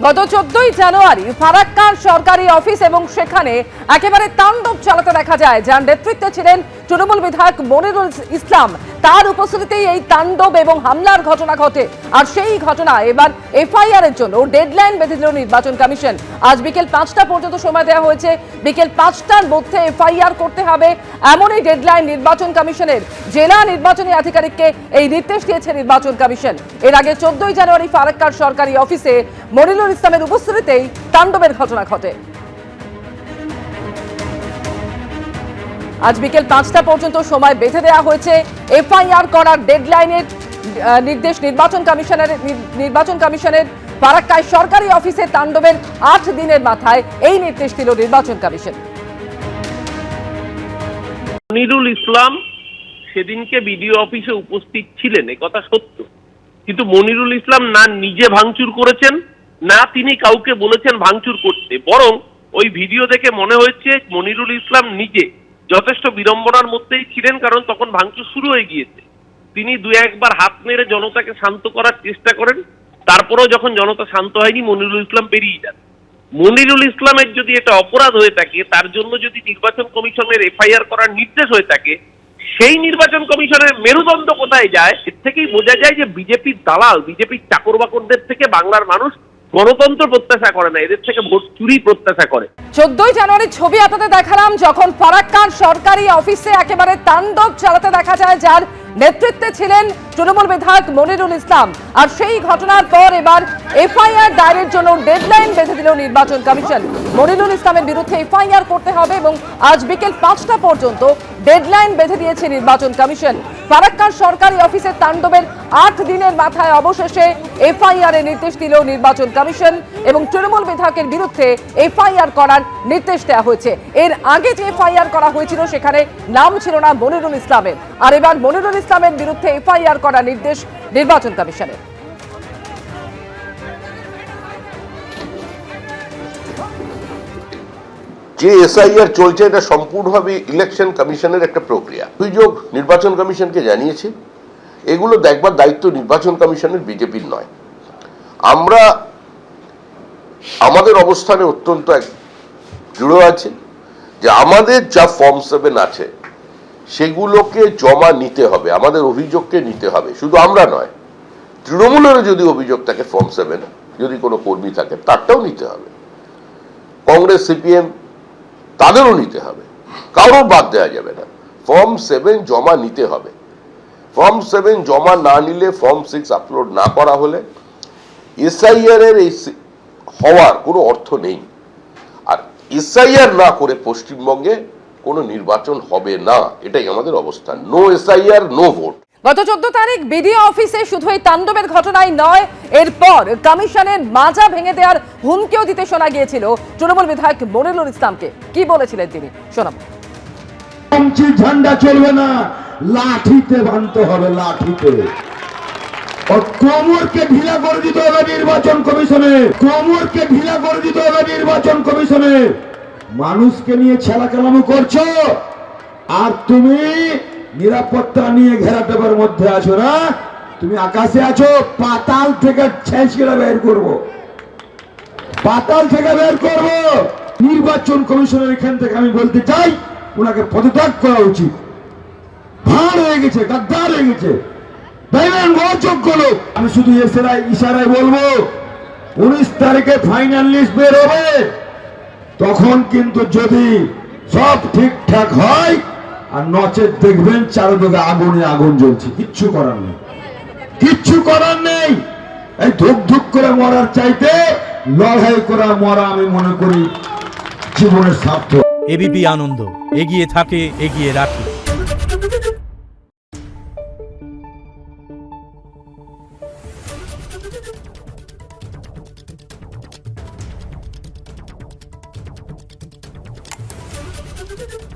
গত 14ই জানুয়ারি ফারাক্কার সরকারি অফিস এবং সেখানে একেবারে তাণ্ডব চালাতে দেখা যায়, যার নেতৃত্বে ছিলেন তৃণমূল বিধায়ক মনিরুল ইসলাম। তার উপস্থিতিতেই এই তাণ্ডব এবং হামলার ঘটনা ঘটে। আর সেই ঘটনা এবার এফআইআর এর জন্য ডেডলাইন বেঁধে দিল নির্বাচন কমিশন। আজ বিকেল 5টা পর্যন্ত সময় দেওয়া হয়েছে। বিকেল 5টার মধ্যে এফআইআর করতে হবে, এমনই ডেডলাইন নির্বাচন কমিশনের। জেলা নির্বাচনী আধিকারিককে এই নির্দেশ দিয়েছে নির্বাচন কমিশন। এর আগে 14ই জানুয়ারি ফারাক্কার সরকারি অফিসে মনিরুল ইসলামের উপস্থিতিতেই তাণ্ডবের ঘটনা ঘটে। আজ বিকেল 5টা পর্যন্ত সময় বেঁধে দেওয়া হয়েছে। এফআইআর করার ডেডলাইনের নির্দেশ নির্বাচন কমিশনের। ফারাক্কায় সরকারি অফিসে তাণ্ডবের 8 দিনের মাথায় এই নির্দেশ দিল নির্বাচন কমিশন। মনিরুল ইসলাম সেদিনকে বিডিও অফিসে উপস্থিত ছিলেন, এ কথা সত্য, কিন্তু মনিরুল ইসলাম না নিজে ভাঙচুর করেছেন, না তিনি কাউকে বলেছেন ভাঙচুর করতে। বরং ওই ভিডিও দেখে মনে হয়েছে মনিরুল ইসলাম নিজে যথেষ্ট বিড়ম্বনার মধ্যেই ছিলেন, কারণ তখন ভাঙচুর শুরু হয়ে গিয়েছে। তিনি দু একবার হাত নেড়ে জনতাকে শান্ত করার চেষ্টা করেন, তারপরেও যখন জনতা শান্ত হয়নি মেনুরুল ইসলাম বেরিয়ে যান। মনিরুল ইসলামের যদি এটা অপরাধ হয়ে থাকে, তার জন্য যদি নির্বাচন কমিশনের এফআইআর করার নির্দেশ হয়ে থাকে, সেই নির্বাচন কমিশনের মেরুদণ্ড কোথায় যায়? এর থেকেই বোঝা যায় যে বিজেপির দালাল, বিজেপির চাকর বাকরদের থেকে বাংলার মানুষ গণতন্ত্র প্রত্যাশা করে না, এদের থেকে ভোট চুরি প্রত্যাশা করে। 14ই জানুয়ারির ছবি আপনাদের দেখালাম, যখন ফারাক্কার সরকারি অফিসে একেবারে তাণ্ডব চালাতে দেখা যায়, যার নেতৃত্বে ছিলেন তৃণমূল বিধায়ক মনিরুল ইসলাম। আর সেই ঘটনার পর এবার এফআইআর দায়েরের জন্য ডেডলাইন বেঁধে দিল নির্বাচন কমিশন। মনিরুল ইসলামের বিরুদ্ধে এফআইআর করতে হবে এবং আজ বিকেল 5টা পর্যন্ত ডেডলাইন বেঁধে দিয়েছে নির্বাচন কমিশন। ফারাক্কার সরকারি অফিসের তাণ্ডবের 8 দিনের মাথায় অবশেষে এফআইআর এর নির্দেশ দিল নির্বাচন কমিশন এবং তৃণমূল বিধায়কের বিরুদ্ধে এফআইআর করার নির্দেশ দেওয়া হয়েছে। এর আগে যে এফআইআর করা হয়েছিল সেখানে নাম ছিল না মনিরুল ইসলামের, আর এবার মনিরুল ইসলামের বিরুদ্ধে এফআইআর করার নির্দেশ নির্বাচন কমিশনের। যে এসআইআর চলছে এটা সম্পূর্ণভাবে ইলেকশন কমিশনের একটা প্রক্রিয়া। অভিযোগ নির্বাচন কমিশনকে জানিয়েছে, এগুলো দেখবার দায়িত্ব নির্বাচন কমিশনের, বিজেপির নয়। আমরা আমাদের অবস্থানে অত্যন্ত দৃঢ় আছে যে আমাদের যা ফর্ম 7 আছে সেগুলোকে জমা নিতে হবে, আমাদের অভিযোগকে নিতে হবে। শুধু আমরা নয়, তৃণমূলেরও যদি অভিযোগ থাকে ফর্ম 7, যদি কোনো কর্মী থাকে তারটাও নিতে হবে। কংগ্রেস, সিপিএম তাদেরও নিতে হবে, কারোর বাদ দেওয়া যাবে না। ফর্ম 7 জমা নিতে হবে। ফর্ম 7 জমা না নিলে, ফর্ম 6 আপলোড না করা হলে এসআইআর এর এই হওয়ার কোনো অর্থ নেই। আর এসআইআর না করে পশ্চিমবঙ্গে কোনো নির্বাচন হবে না, এটাই আমাদের অবস্থান। No SIR, no vote. গত 14 তারিখ বিডিও অফিসে শুধু এই তাণ্ডবের ঘটনাই নয়, এরপর কমিশনের মাজা ভেঙে দেওয়ার হুমকিও দিতে শোনা গিয়েছিল তৃণমূল বিধায়ক মনিরুল ইসলামকে। কি বলেছিলেন তিনি, শোনাবো। ঝান্ডা চলবে না, লাঠিতে বাঁধতে হবে, লাঠিতে। কোমরকে ঢিলা করে দিতে হবে নির্বাচন কমিশনে, কোমরকে ঢিলা করে দিতে হবে নির্বাচন কমিশনে। মানুষকে নিয়ে ছেলাকেলামি করছো, আর তুমি নিরাপত্তা নিয়ে ঘেরাটোপের মধ্যে আছো না, তুমি আকাশে আছো। পাতাল থেকে ছেঁচড়ে বের করবো, পাতাল থেকে বের করবো। নির্বাচন কমিশনের এখান থেকে আমি বলতে চাই, ওনাকে পদত্যাগ করা উচিত। ভাঁড় হয়ে গেছে, গাদ্দার হয়ে গেছে, অযোগ্য লোক। আমি শুধু ইশারায় বলবো, 19 তারিখে ফাইনাল লিস্ট বের হবে, তখন কিন্তু যদি সব ঠিকঠাক হয়, আর নচেত দেখবেন চারদিকে আগুনে আগুন জ্বলছে। কিচ্ছু করার নেই, কিচ্ছু করার নেই। এই ধুক ধুক করে মরার চাইতে লড়াই করা মরা আমি মনে করি জীবনের সার্থক। এবিপি আনন্দ, এগিয়ে থাকে, এগিয়ে রাখে। Thank you.